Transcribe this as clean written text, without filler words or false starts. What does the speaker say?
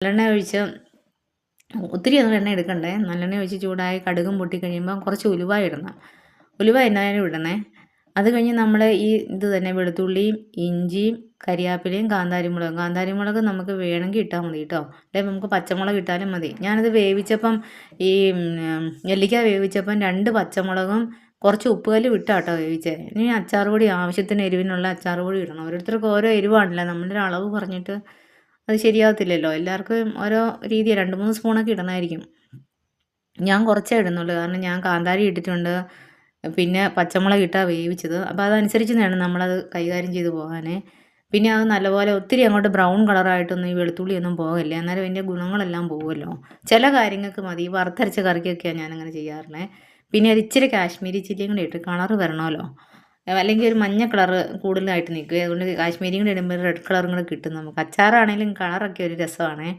നല്ലെണ്ണ ഒഴിച്ച് ഒത്തിരിയൊന്നും എണ്ണ എടുക്കണ്ടേ. നല്ലെണ്ണ ഒഴിച്ച് ചൂടായി കടുകും പൊട്ടിക്കഴിയുമ്പം കുറച്ച് ഉലുവ ഇടണം. ഉലുവ എന്നാലും ഇടണേ. അത് കഴിഞ്ഞ് നമ്മൾ ഈ ഇത് തന്നെ വെളുത്തുള്ളിയും ഇഞ്ചിയും കരിയാപ്പിലയും കാന്താരിമുളക് നമുക്ക് വേണമെങ്കിൽ ഇട്ടാൽ മതി കേട്ടോ. അല്ലെങ്കിൽ നമുക്ക് പച്ചമുളക് ഇട്ടാലും മതി. ഞാനത് വേവിച്ചപ്പം ഈ നെല്ലിക്ക വേവിച്ചപ്പം 2 പച്ചമുളകും കുറച്ച് ഉപ്പുകല്ലും ഇട്ടാട്ടോ വേവിച്ചേ. ഇനി അച്ചാർ പൊടി ആവശ്യത്തിന് എരിവിനുള്ള അച്ചാർ പൊടി ഇടണം. ഓരോരുത്തർക്ക് ഓരോ എരിവാണല്ലോ. നമ്മളൊരു അളവ് പറഞ്ഞിട്ട് അത് ശരിയാവത്തില്ലല്ലോ. എല്ലാവർക്കും ഓരോ രീതിയാണ്. 2, 3 സ്പൂണൊക്കെ ഇടണമായിരിക്കും. ഞാൻ കുറച്ചേ ഇടുന്നുള്ളൂ. കാരണം ഞാൻ കാന്താരി ഇട്ടിട്ടുണ്ട്. പിന്നെ പച്ചമുളക് ഇട്ടാ വേവിച്ചത്. അപ്പോൾ അതനുസരിച്ച് വേണം നമ്മളത് കൈകാര്യം ചെയ്ത് പോകാനേ. പിന്നെ അത് നല്ലപോലെ ഒത്തിരി അങ്ങോട്ട് ബ്രൗൺ കളറായിട്ടൊന്നും ഈ വെളുത്തുള്ളിയൊന്നും പോകല്ലേ. അന്നേരം അതിൻ്റെ ഗുണങ്ങളെല്ലാം പോകുമല്ലോ. ചില കാര്യങ്ങൾക്ക് മതി. വറുത്തരച്ച കറിക്കൊക്കെയാണ് ഞാനങ്ങനെ ചെയ്യാറുള്ളത്. പിന്നെ ഒരു ഇച്ചിരി കാശ്മീരി ചില്ലിയും കൂടി ഇട്ട് കളറ് വരണമല്ലോ. അല്ലെങ്കിൽ ഒരു മഞ്ഞ കളറ് കൂടുതലായിട്ട് നിൽക്കും. അതുകൊണ്ട് കാശ്മീരിയും കൂടി ഇടുമ്പോൾ റെഡ് കളറും കൂടെ കിട്ടും നമുക്ക്. അച്ചാറാണെങ്കിലും കളറൊക്കെ ഒരു രസമാണേ.